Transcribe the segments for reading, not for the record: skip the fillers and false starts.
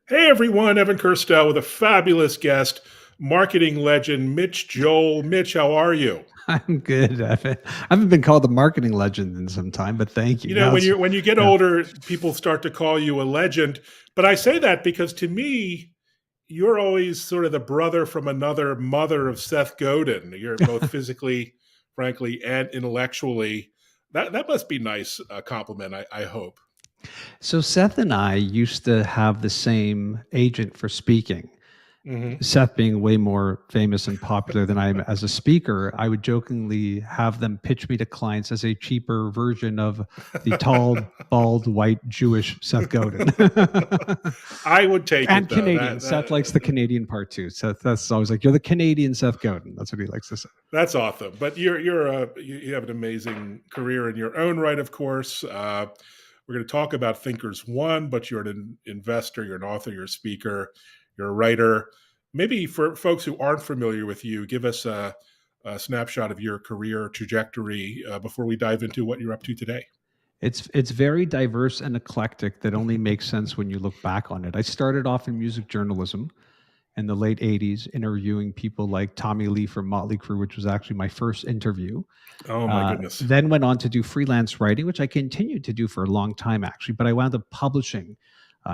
Hey everyone, Evan Kirstel with a fabulous guest, marketing legend Mitch Joel. Mitch, how are you? I'm good. I haven't been called a marketing legend in some time, but thank you. You know, Now when it's you get yeah. older, people start to call you a legend. But I say that because to me, you're always sort of the brother from another mother of Seth Godin. You're both physically, frankly, and intellectually. That must be nice compliment. I hope. So Seth and I used to have the same agent for speaking. Hmm. Seth being way more famous and popular than I am as a speaker, I would jokingly have them pitch me to clients as a cheaper version of the tall, bald, white, Jewish Seth Godin. I would take And it though. Canadian. Seth likes the Canadian part too. Seth, that's always like, you're the Canadian Seth Godin. That's what he likes to say. That's awesome. But you have an amazing career in your own right, of course. We're going to talk about Thinkersone, but you're an investor, you're an author, you're a speaker, you're a writer. Maybe for folks who aren't familiar with you, give us a snapshot of your career trajectory before we dive into what you're up to today. It's very diverse and eclectic that only makes sense when you look back on it. I started off in music journalism in the late 80s, interviewing people like Tommy Lee from Motley Crue, which was actually my first interview. Oh my goodness. Then went on to do freelance writing, which I continued to do for a long time, actually. But I wound up publishing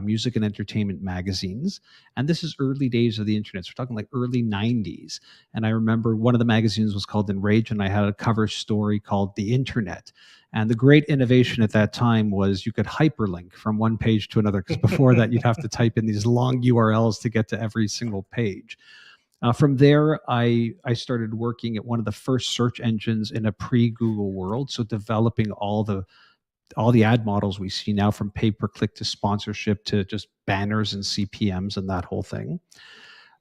music and entertainment magazines. And this is early days of the internet. So we're talking like early 90s. And I remember one of the magazines was called Enrage, and I had a cover story called The Internet. And the great innovation at that time was you could hyperlink from one page to another, because before that, you'd have to type in these long URLs to get to every single page. From there, I started working at one of the first search engines in a pre-Google world. So developing all the ad models we see now, from pay per click to sponsorship to just banners and CPMs and that whole thing.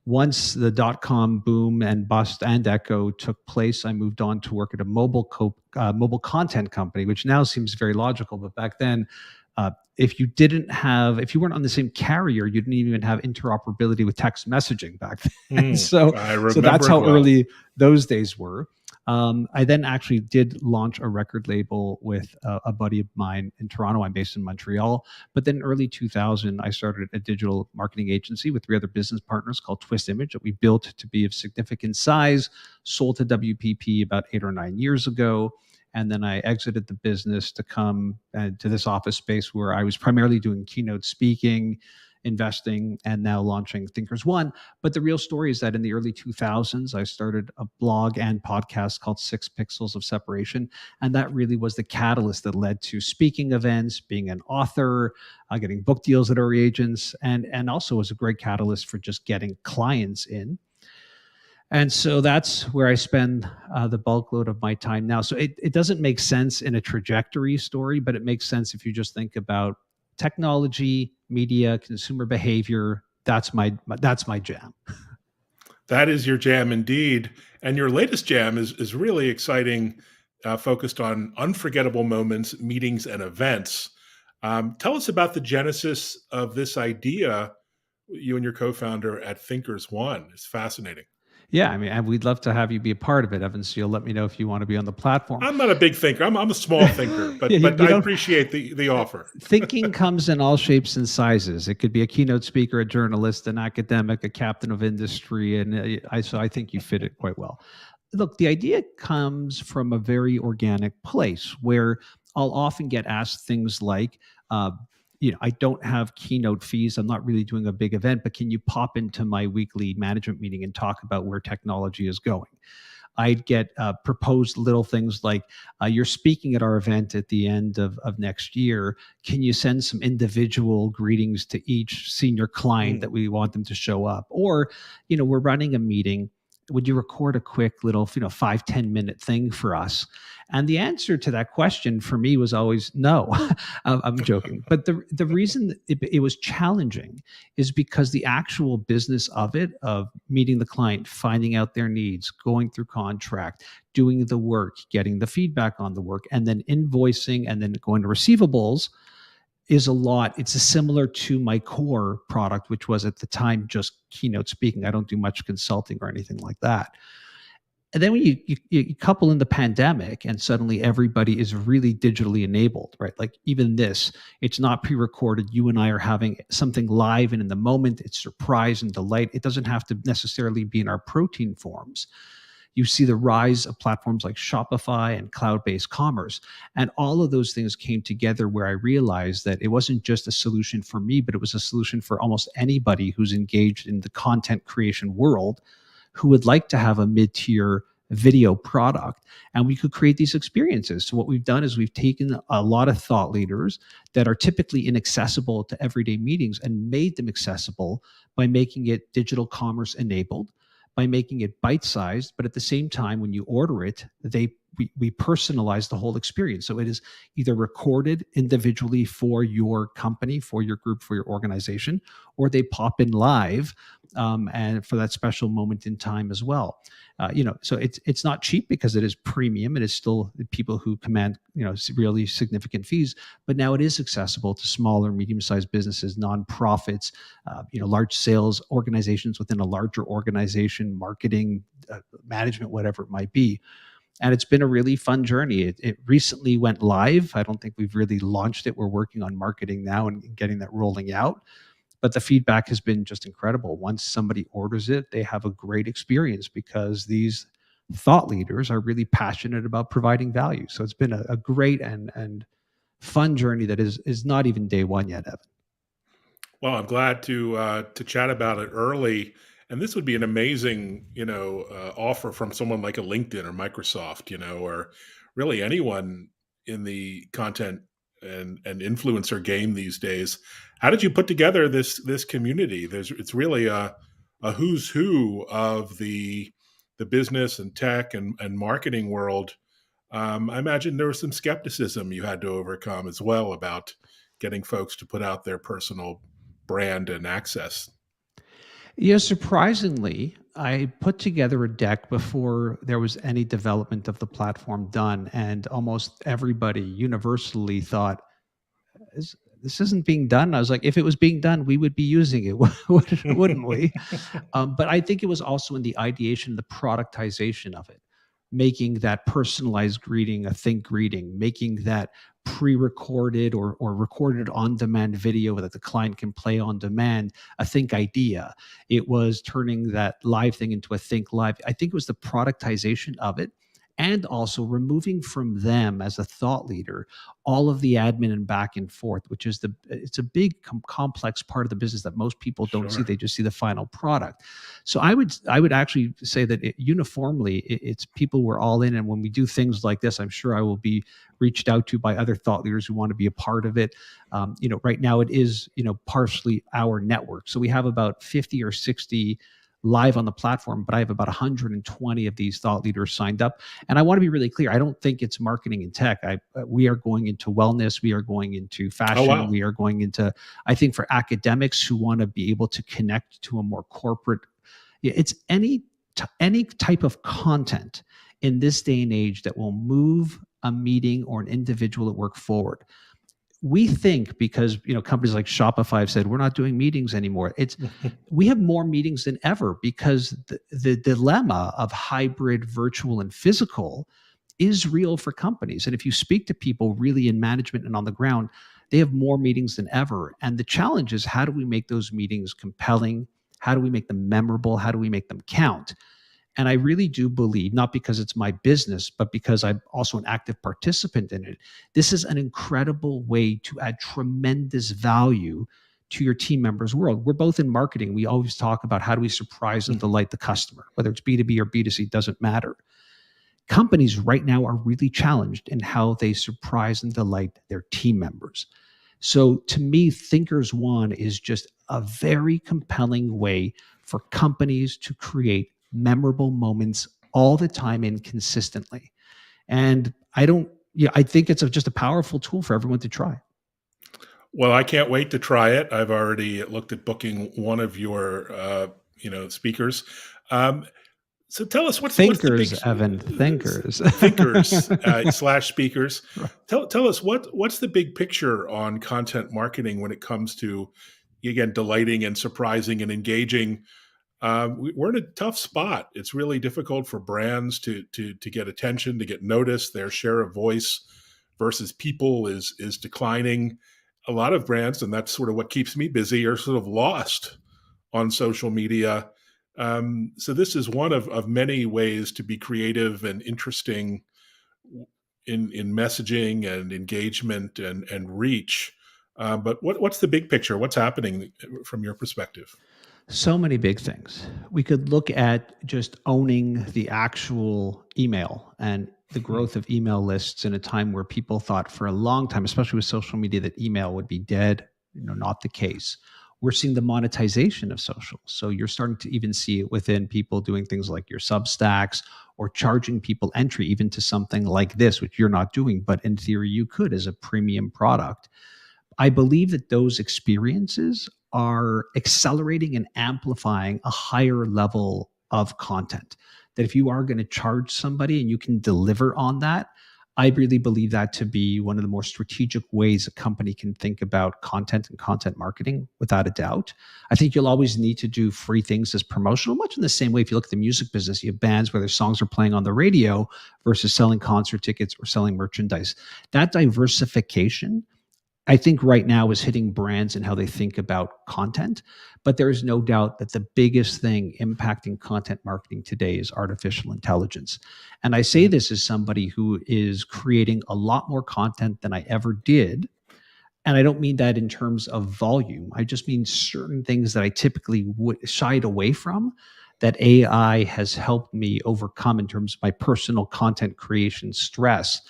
Once the dot-com boom and bust and echo took place, I moved on to work at a mobile content company, which now seems very logical. But back then, if you weren't on the same carrier, you didn't even have interoperability with text messaging back then. I So that's remember it how well. early those days were. I then actually did launch a record label with a buddy of mine in Toronto. I'm based in Montreal. But then early 2000, I started a digital marketing agency with 3 other business partners called Twist Image that we built to be of significant size, sold to WPP about 8 or 9 years ago. And then I exited the business to come to this office space where I was primarily doing keynote speaking, investing, and now launching Thinkersone. But the real story is that in the early 2000s, I started a blog and podcast called 6 Pixels of Separation. And that really was the catalyst that led to speaking events, being an author, getting book deals at our agents, and also was a great catalyst for just getting clients in. And so that's where I spend the bulk load of my time now. So it doesn't make sense in a trajectory story, but it makes sense if you just think about technology, media, consumer behavior. That's my jam. That is your jam indeed. And your latest jam is really exciting, focused on unforgettable moments, meetings, and events. Tell us about the genesis of this idea, you and your co founder at Thinkersone. It's fascinating. Yeah, I mean, and we'd love to have you be a part of it, Evan. So you'll let me know if you want to be on the platform. I'm not a big thinker. I'm a small thinker, Yeah, but you I don't. appreciate the offer. Thinking comes in all shapes and sizes. It could be a keynote speaker, a journalist, an academic, a captain of industry, and so I think you fit it quite well. Look, the idea comes from a very organic place where I'll often get asked things like, I don't have keynote fees. I'm not really doing a big event, but can you pop into my weekly management meeting and talk about where technology is going? I'd get proposed little things like, you're speaking at our event at the end of next year. Can you send some individual greetings to each senior client Mm. that we want them to show up? Or, we're running a meeting. Would you record a quick little, 5-10 minute thing for us? And the answer to that question for me was always no. I'm joking. But the reason it was challenging is because the actual business of it, of meeting the client, finding out their needs, going through contract, doing the work, getting the feedback on the work, and then invoicing and then going to receivables is a lot. It's a similar to my core product, which was at the time just keynote speaking. I don't do much consulting or anything like that. And then when you couple in the pandemic and suddenly everybody is really digitally enabled, right? Like even this, it's not pre-recorded. You and I are having something live and in the moment, it's surprise and delight. It doesn't have to necessarily be in our protein forms. You see the rise of platforms like Shopify and cloud-based commerce. And all of those things came together where I realized that it wasn't just a solution for me, but it was a solution for almost anybody who's engaged in the content creation world who would like to have a mid-tier video product, and we could create these experiences. So what we've done is we've taken a lot of thought leaders that are typically inaccessible to everyday meetings and made them accessible by making it digital commerce enabled, by making it bite-sized, but at the same time when you order it, we personalize the whole experience. So it is either recorded individually for your company, for your group, for your organization, or they pop in live, and for that special moment in time as well. So it's not cheap because it is premium. It is still people who command really significant fees, but now it is accessible to smaller, medium-sized businesses, nonprofits, large sales organizations within a larger organization, marketing, management, whatever it might be. And it's been a really fun journey. It recently went live. I don't think we've really launched it. We're working on marketing now and getting that rolling out. But the feedback has been just incredible. Once somebody orders it, they have a great experience because these thought leaders are really passionate about providing value. So it's been a great and fun journey that is not even day one yet, Evan. Well, I'm glad to chat about it early, and this would be an amazing, offer from someone like a LinkedIn or Microsoft, or really anyone in the content and influencer game these days. How did you put together this community? It's really a who's who of the business and tech and marketing world. I imagine there was some skepticism you had to overcome as well about getting folks to put out their personal brand and access. Surprisingly, I put together a deck before there was any development of the platform done, and almost everybody universally thought, this isn't being done. I was like, if it was being done, we would be using it, wouldn't we? But I think it was also in the ideation, the productization of it, making that personalized greeting a think greeting, making that pre-recorded or recorded on-demand video that the client can play on demand a think idea. It was turning that live thing into a think live. I think it was the productization of it, and also removing from them as a thought leader all of the admin and back and forth, which is it's a big complex part of the business that most people don't see. Sure. They just see the final product. So I would actually say that uniformly it's people were all in, and when we do things like this, I'm sure I will be reached out to by other thought leaders who want to be a part of it. Right now it is partially our network, so we have about 50 or 60 live on the platform, but I have about 120 of these thought leaders signed up. And I want to be really clear. I don't think it's marketing and tech. We are going into wellness. We are going into Oh, fashion. wow. We are going into, I think for academics who want to be able to connect to a more corporate, it's any type of content in this day and age that will move a meeting or an individual at work forward. We think because companies like Shopify have said we're not doing meetings anymore. We have more meetings than ever because the dilemma of hybrid, virtual, and physical is real for companies. And if you speak to people really in management and on the ground, they have more meetings than ever. And the challenge is, how do we make those meetings compelling? How do we make them memorable? How do we make them count? And I really do believe, not because it's my business, but because I'm also an active participant in it, this is an incredible way to add tremendous value to your team members' world. We're both in marketing. We always talk about how do we surprise and delight the customer, whether it's B2B or B2C, doesn't matter. Companies right now are really challenged in how they surprise and delight their team members. So to me, Thinkers One is just a very compelling way for companies to create memorable moments all the time and consistently. And I think it's just a powerful tool for everyone to try. Well, I can't wait to try it. I've already looked at booking one of your, speakers. Um, so tell us what's the big Thinkers, Evan, thinkers. thinkers slash speakers. Tell us what's the big picture on content marketing when it comes to, again, delighting and surprising and engaging we're in a tough spot. It's really difficult for brands to get attention, to get noticed. Their share of voice versus people is declining. A lot of brands, and that's sort of what keeps me busy, are sort of lost on social media. So this is one of many ways to be creative and interesting in messaging and engagement and reach. But what's the big picture? What's happening from your perspective? So many big things. We could look at just owning the actual email and the Hmm. growth of email lists in a time where people thought for a long time, especially with social media, that email would be dead. Not the case. We're seeing the monetization of social. So you're starting to even see it within people doing things like your Substacks or charging people entry even to something like this, which you're not doing, but in theory you could as a premium product. I believe that those experiences are accelerating and amplifying a higher level of content. That if you are going to charge somebody and you can deliver on that, I really believe that to be one of the more strategic ways a company can think about content and content marketing, without a doubt. I think you'll always need to do free things as promotional, much in the same way if you look at the music business, you have bands where their songs are playing on the radio versus selling concert tickets or selling merchandise. That diversification I think right now is hitting brands and how they think about content. But there is no doubt that the biggest thing impacting content marketing today is artificial intelligence. And I say this as somebody who is creating a lot more content than I ever did. And I don't mean that in terms of volume. I just mean certain things that I typically shied away from, that AI has helped me overcome in terms of my personal content creation stress.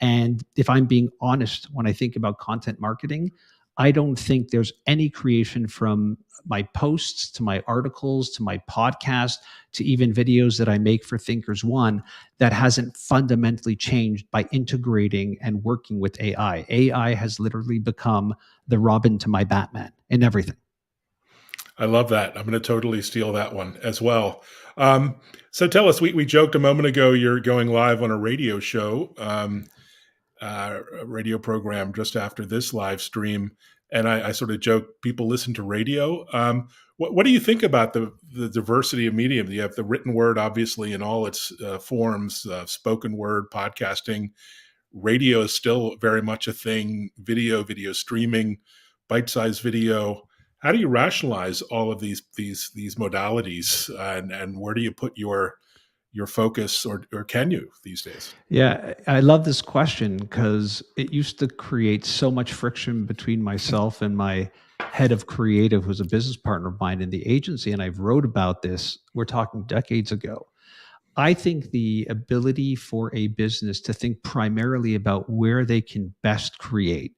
And if I'm being honest, when I think about content marketing, I don't think there's any creation from my posts to my articles to my podcast to even videos that I make for Thinkers One that hasn't fundamentally changed by integrating and working with AI. AI has literally become the Robin to my Batman in everything. I love that. I'm going to totally steal that one as well. Um, so tell us, we joked a moment ago you're going live on a radio show, a radio program just after this live stream. And I sort of joke, people listen to radio. What do you think about the diversity of medium? You have the written word, obviously, in all its forms, spoken word, podcasting. Radio is still very much a thing. Video streaming, bite-sized video. How do you rationalize all of these modalities, and where do you put your focus, or can you these days? Yeah, I love this question because it used to create so much friction between myself and my head of creative, who's a business partner of mine in the agency. And I've wrote about this. We're talking decades ago. I think the ability for a business to think primarily about where they can best create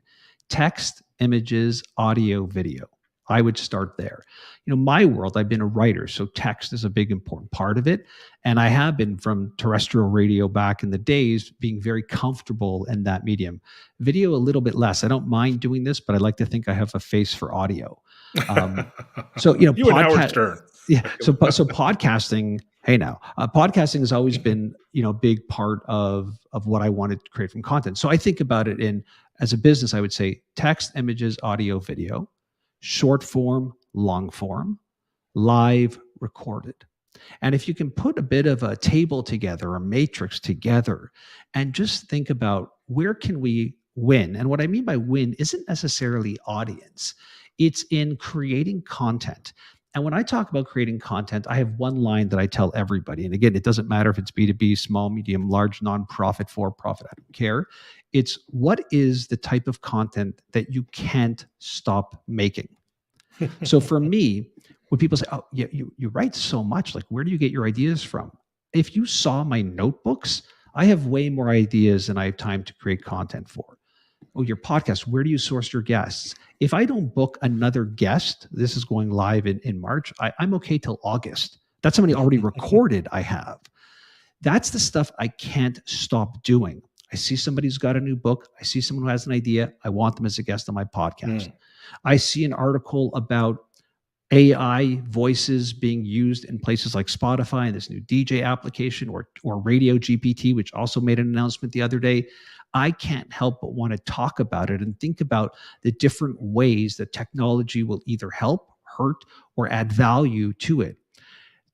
text, images, audio, video. I would start there. My world, I've been a writer, so text is a big important part of it. And I have been from terrestrial radio back in the days, being very comfortable in that medium. Video, a little bit less. I don't mind doing this, but I like to think I have a face for audio. Um, so, You and Howard podcast, Stern. yeah. So podcasting, hey now, podcasting has always been, a big part of what I wanted to create from content. So I think about it in as a business, I would say text, images, audio, video, short form, long form, live, recorded. And if you can put a bit of a table together, a matrix together, and just think about where can we win? And what I mean by win isn't necessarily audience. It's in creating content. And when I talk about creating content, I have one line that I tell everybody. And again, it doesn't matter if it's B2B, small, medium, large, nonprofit, for profit, I don't care. It's what is the type of content that you can't stop making? So for me, when people say, "Oh, yeah, you write so much, like where do you get your ideas from?" If you saw my notebooks, I have way more ideas than I have time to create content for. Oh, your podcast, where do you source your guests? If I don't book another guest, this is going live in March, I'm okay till August. That's somebody already recorded I have. That's the stuff I can't stop doing. I see somebody who's got a new book. I see someone who has an idea. I want them as a guest on my podcast. Mm. I see an article about AI voices being used in places like Spotify and this new DJ application, or Radio GPT, which also made an announcement the other day. I can't help but want to talk about it and think about the different ways that technology will either help, hurt, or add value to it.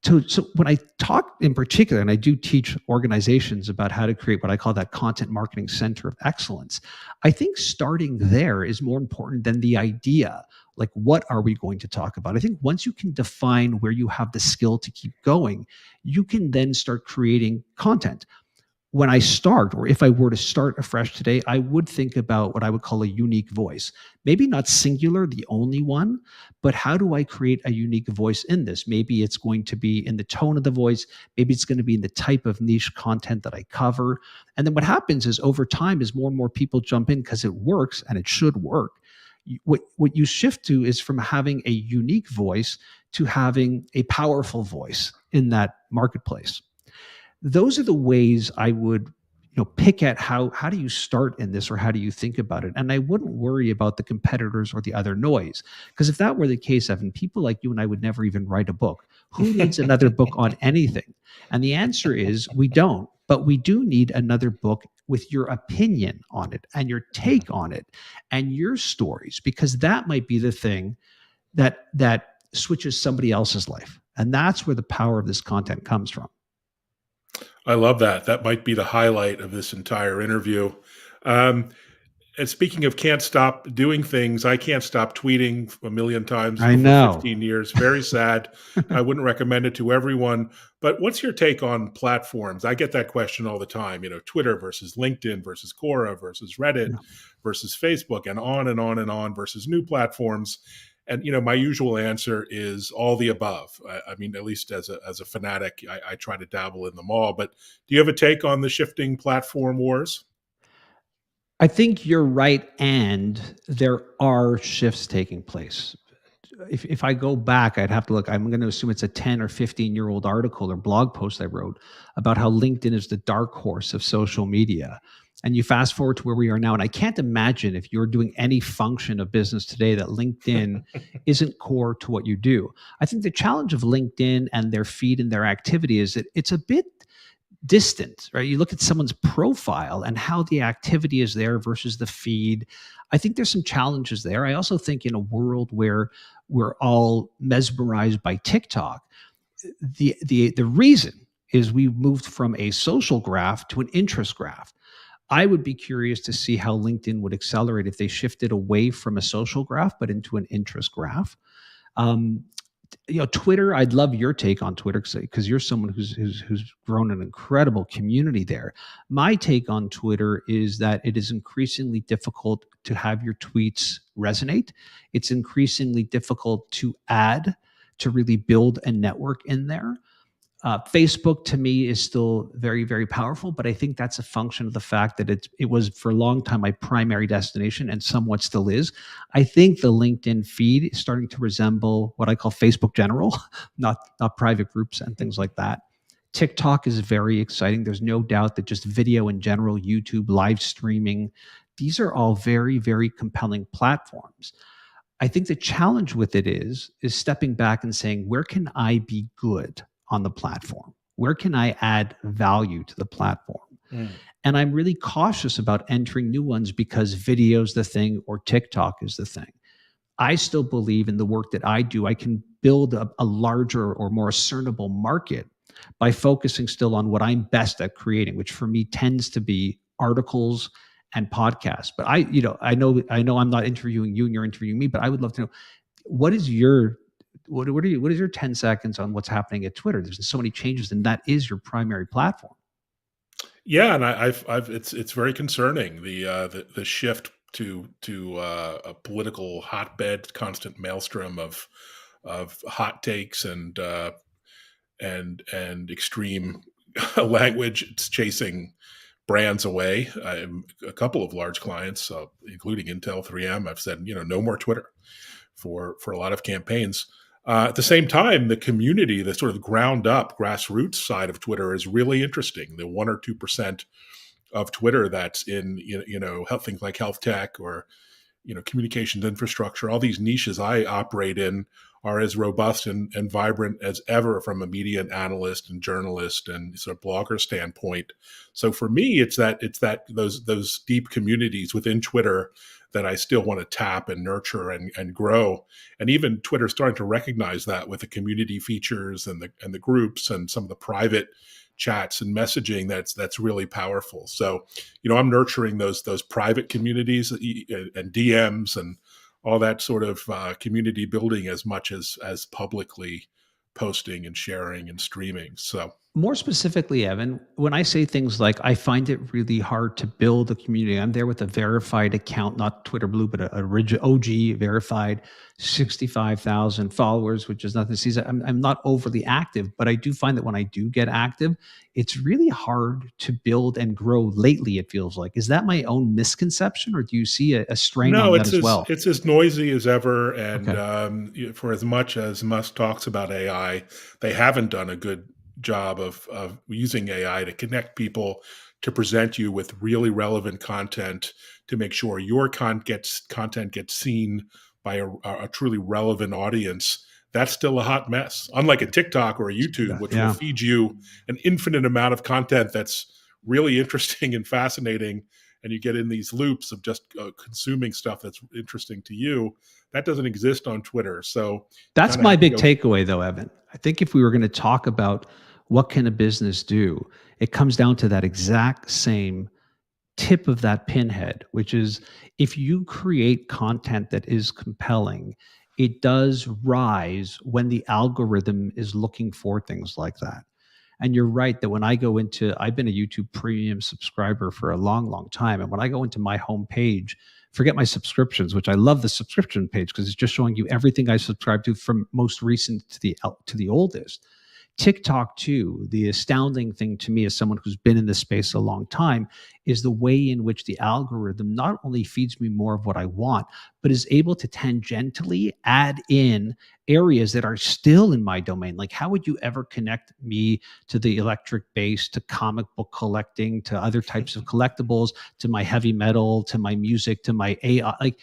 So when I talk in particular, and I do teach organizations about how to create what I call that content marketing center of excellence, I think starting there is more important than the idea. Like, what are we going to talk about? I think once you can define where you have the skill to keep going, you can then start creating content. When I start, or if I were to start afresh today, I would think about what I would call a unique voice. Maybe not singular, the only one, but how do I create a unique voice in this? Maybe it's going to be in the tone of the voice. Maybe it's going to be in the type of niche content that I cover. And then what happens is over time, as more and more people jump in because it works and it should work, what you shift to is from having a unique voice to having a powerful voice in that marketplace. Those are the ways I would pick at how do you start in this, or how do you think about it. And I wouldn't worry about the competitors or the other noise, because if that were the case, Evan, people like you and I would never even write a book. Who needs another book on anything? And the answer is we don't, but we do need another book with your opinion on it and your take on it and your stories, because that might be the thing that switches somebody else's life. And that's where the power of this content comes from. I love that. That might be the highlight of this entire interview. Um, and speaking of can't stop doing things, I can't stop tweeting a million times I over know. 15 years. Very sad. I wouldn't recommend it to everyone. But what's your take on platforms? I get that question all the time. Twitter versus LinkedIn versus Quora versus Reddit Yeah. versus Facebook, and on and on and on, versus new platforms. And my usual answer is all the above. I mean, at least as a fanatic, I try to dabble in them all. But do you have a take on the shifting platform wars? I think you're right, and there are shifts taking place. If I go back, I'd have to look. I'm going to assume it's a 10 or 15-year-old article or blog post I wrote about how LinkedIn is the dark horse of social media. And you fast forward to where we are now, and I can't imagine, if you're doing any function of business today, that LinkedIn isn't core to what you do. I think the challenge of LinkedIn and their feed and their activity is that it's a bit distant, right? You look at someone's profile and how the activity is there versus the feed. I think there's some challenges there. I also think in a world where we're all mesmerized by TikTok, the reason is we moved from a social graph to an interest graph. I would be curious to see how LinkedIn would accelerate if they shifted away from a social graph but into an interest graph. Um, Twitter, I'd love your take on Twitter, because you're someone who's grown an incredible community there. My take on Twitter is that it is increasingly difficult to have your tweets resonate. It's increasingly difficult to add, to really build a network in there. Facebook to me is still very, very powerful, but I think that's a function of the fact that it was for a long time my primary destination, and somewhat still is. I think the LinkedIn feed is starting to resemble what I call Facebook general, not private groups and things like that. TikTok is very exciting. There's no doubt that just video in general, YouTube, live streaming, these are all very, very compelling platforms. I think the challenge with it is stepping back and saying, where can I be good on the platform? Where can I add value to the platform? Mm. And I'm really cautious about entering new ones because video's the thing or TikTok is the thing. I still believe in the work that I do. I can build a larger or more discernible market by focusing still on what I'm best at creating, which for me tends to be articles and podcasts. But I know I'm not interviewing you and you're interviewing me, but I would love to know, what is your what is your 10 seconds on what's happening at Twitter? There's so many changes, and that is your primary platform. Yeah, and I've it's very concerning, the shift to a political hotbed, constant maelstrom of hot takes and extreme language. It's chasing brands away. A couple of large clients, including Intel, 3M, I've said, no more Twitter for a lot of campaigns. At the same time, the community, the sort of ground up grassroots side of Twitter is really interesting. The 1 or 2% of Twitter that's in things like health tech or communications infrastructure, all these niches I operate in are as robust and vibrant as ever from a media and analyst and journalist and sort of blogger standpoint. So for me, it's that those deep communities within Twitter that I still want to tap and nurture and grow. And even Twitter's starting to recognize that with the community features and the groups and some of the private chats and messaging that's really powerful. So, I'm nurturing those private communities and DMs and all that sort of community building as much as publicly posting and sharing and streaming. So More specifically, Evan, when I say things like I find it really hard to build a community, I'm there with a verified account, not Twitter Blue, but a original OG verified 65,000 followers, which is nothing to see. I'm not overly active, but I do find that when I do get active, it's really hard to build and grow lately, it feels like. Is that my own misconception, or do you see a strain on no, that as well? it's as noisy as ever, and Okay. for as much as Musk talks about AI, they haven't done a good job of using AI to connect people, to present you with really relevant content, to make sure your content gets seen by a truly relevant audience. That's still a hot mess. Unlike a TikTok or a YouTube, which will Yeah. feed you an infinite amount of content that's really interesting and fascinating, and you get in these loops of just consuming stuff that's interesting to you. That doesn't exist on Twitter. So you That's kind of my have to big go. takeaway, though, Evan. I think if we were going to talk about what can a business do, it comes down to that exact same tip of that pinhead, which is if you create content that is compelling, it does rise when the algorithm is looking for things like that. And you're right that when I go into, I've been a YouTube premium subscriber for a long, long time. And when I go into my homepage, forget my subscriptions, which I love the subscription page because it's just showing you everything I subscribe to from most recent to the oldest. TikTok, too, the astounding thing to me as someone who's been in this space a long time is the way in which the algorithm not only feeds me more of what I want, but is able to tangentially add in areas that are still in my domain. Like, how would you ever connect me to the electric bass, to comic book collecting, to other types of collectibles, to my heavy metal, to my music, to my AI? Like,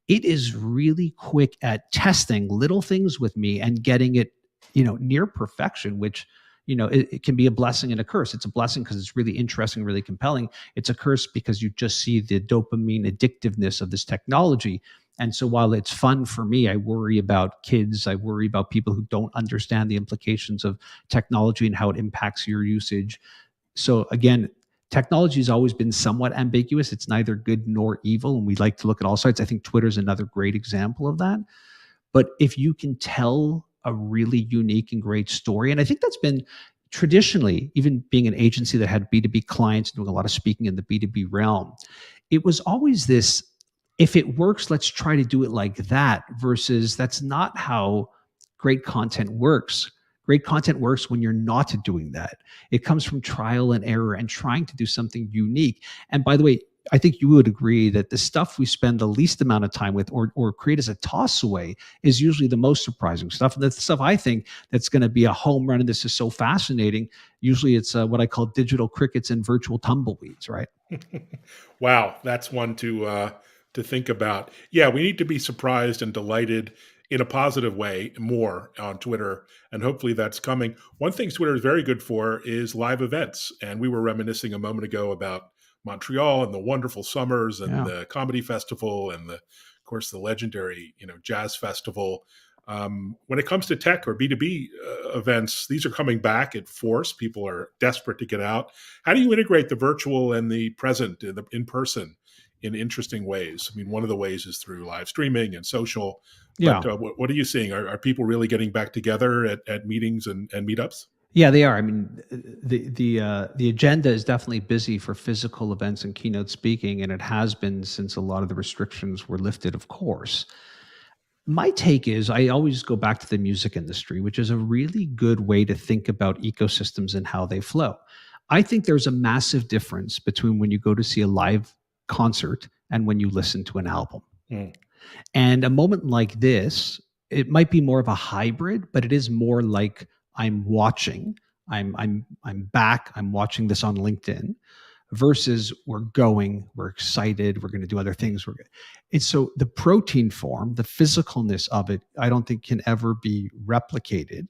it is really quick at testing little things with me and getting it, near perfection, which, it can be a blessing and a curse. It's a blessing because it's really interesting, really compelling. It's a curse because you just see the dopamine addictiveness of this technology. And so while it's fun for me, I worry about kids. I worry about people who don't understand the implications of technology and how it impacts your usage. So again, technology has always been somewhat ambiguous. It's neither good nor evil, and we like to look at all sides. I think Twitter is another great example of that. But if you can tell a really unique and great story, and I think that's been traditionally, even being an agency that had B2B clients, doing a lot of speaking in the B2B realm, it was always this, if it works, let's try to do it like that, versus that's not how great content works. Great content works when you're not doing that. It comes from trial and error and trying to do something unique. And by the way, I think you would agree that the stuff we spend the least amount of time with or create as a toss away is usually the most surprising stuff. And the stuff I think that's going to be a home run and this is so fascinating, usually it's what I call digital crickets and virtual tumbleweeds, right? Wow, that's one to think about. Yeah, we need to be surprised and delighted in a positive way more on Twitter, and hopefully that's coming. One thing Twitter is very good for is live events, and we were reminiscing a moment ago about Montreal and the wonderful summers and Yeah. the comedy festival and of course the legendary jazz festival. When it comes to tech or B2B events, these are coming back at force. People are desperate to get out. How do you integrate the virtual and the present, the in person, in interesting ways? I mean, one of the ways is through live streaming and social. But Yeah. what are you seeing? Are people really getting back together at meetings and meetups? Yeah, they are. I mean, the agenda is definitely busy for physical events and keynote speaking, and it has been since a lot of the restrictions were lifted, of course. My take is I always go back to the music industry, which is a really good way to think about ecosystems and how they flow. I think there's a massive difference between when you go to see a live concert and when you listen to an album. Mm. And a moment like this, it might be more of a hybrid, but it is more like I'm watching. I'm back. I'm watching this on LinkedIn versus we're excited, we're going to do other things. And so the protein form, the physicalness of it, I don't think can ever be replicated.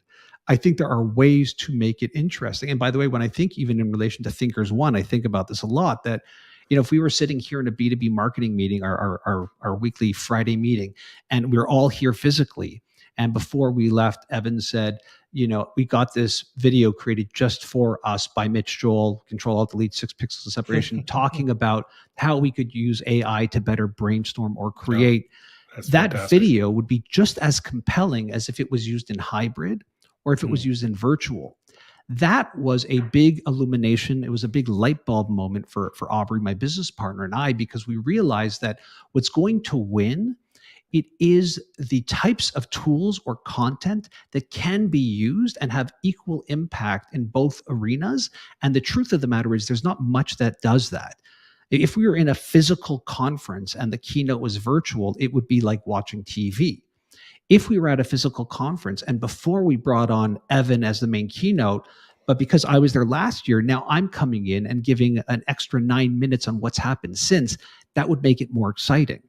I think there are ways to make it interesting. And by the way, when I think even in relation to Thinkers One, I think about this a lot that If we were sitting here in a B2B marketing meeting, our weekly Friday meeting, and we we're all here physically, and before we left, Evan said, we got this video created just for us by Mitch, Joel, Control Alt Delete, 6 pixels of separation, talking about how we could use AI to better brainstorm or Oh, create. that's That fantastic. video would be just as compelling as if it was used in hybrid or if it was Mm, used in virtual. That was a big illumination. It was a big light bulb moment for Aubrey, my business partner, and I, because we realized that what's going to win, it is the types of tools or content that can be used and have equal impact in both arenas. And the truth of the matter is, there's not much that does that. If we were in a physical conference and the keynote was virtual, it would be like watching TV. If we were at a physical conference and before we brought on Evan as the main keynote, but because I was there last year, now I'm coming in and giving an extra 9 minutes on what's happened since, that would make it more exciting.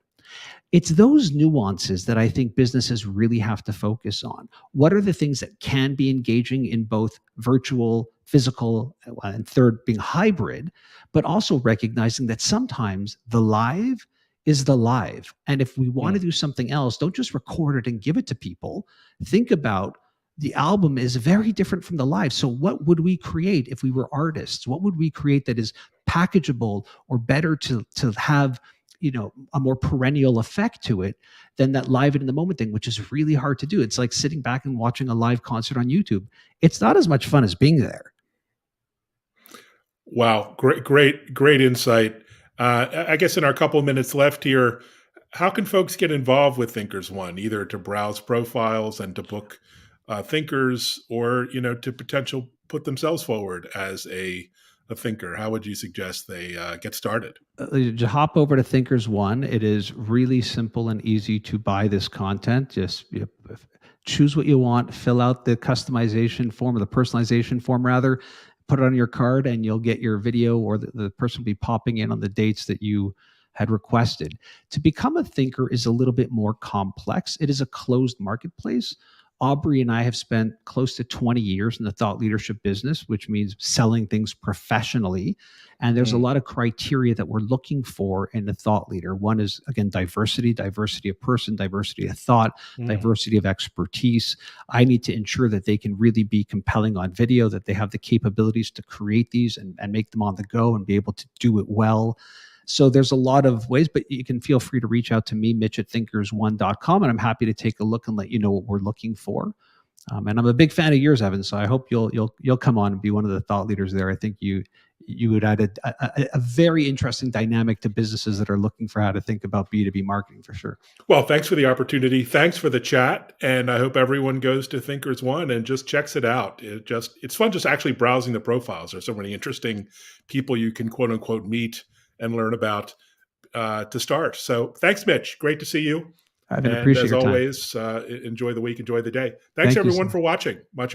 It's those nuances that I think businesses really have to focus on. What are the things that can be engaging in both virtual, physical, and third being hybrid, but also recognizing that sometimes the live is the live. And if we want to mm. do something else, don't just record it and give it to people. Think about the album is very different from the live. So what would we create if we were artists? What would we create that is packageable or better to have a more perennial effect to it than that live and in the moment thing, which is really hard to do. It's like sitting back and watching a live concert on YouTube. It's not as much fun as being there. Wow, great insight. I guess in our couple of minutes left here, how can folks get involved with Thinkers One, either to browse profiles and to book thinkers, or to potential put themselves forward as a thinker? How would you suggest they get started? To hop over to Thinkers One, it is really simple and easy to buy this content. Just choose what you want, fill out the customization form or the personalization form rather, put it on your card, and you'll get your video, or the person will be popping in on the dates that you had requested. To become a thinker is a little bit more complex. It is a closed marketplace. Aubrey and I have spent close to 20 years in the thought leadership business, which means selling things professionally. And there's a Mm, lot of criteria that we're looking for in a thought leader. One is, again, diversity of person, diversity of thought, mm. diversity of expertise. I need to ensure that they can really be compelling on video, that they have the capabilities to create these and make them on the go and be able to do it well. So there's a lot of ways, but you can feel free to reach out to me, Mitch at thinkersone.com, and I'm happy to take a look and let you know what we're looking for. And I'm a big fan of yours, Evan. So I hope you'll come on and be one of the thought leaders there. I think you would add a very interesting dynamic to businesses that are looking for how to think about B2B marketing for sure. Well, thanks for the opportunity. Thanks for the chat. And I hope everyone goes to Thinkers One and just checks it out. It's fun just actually browsing the profiles. There's so many interesting people you can quote unquote meet and learn about to start. So thanks, Mitch. Great to see you. Evan, And appreciate as your time. always, enjoy the week, enjoy the day. Thanks Thank you, everyone sir. for watching. Much appreciated.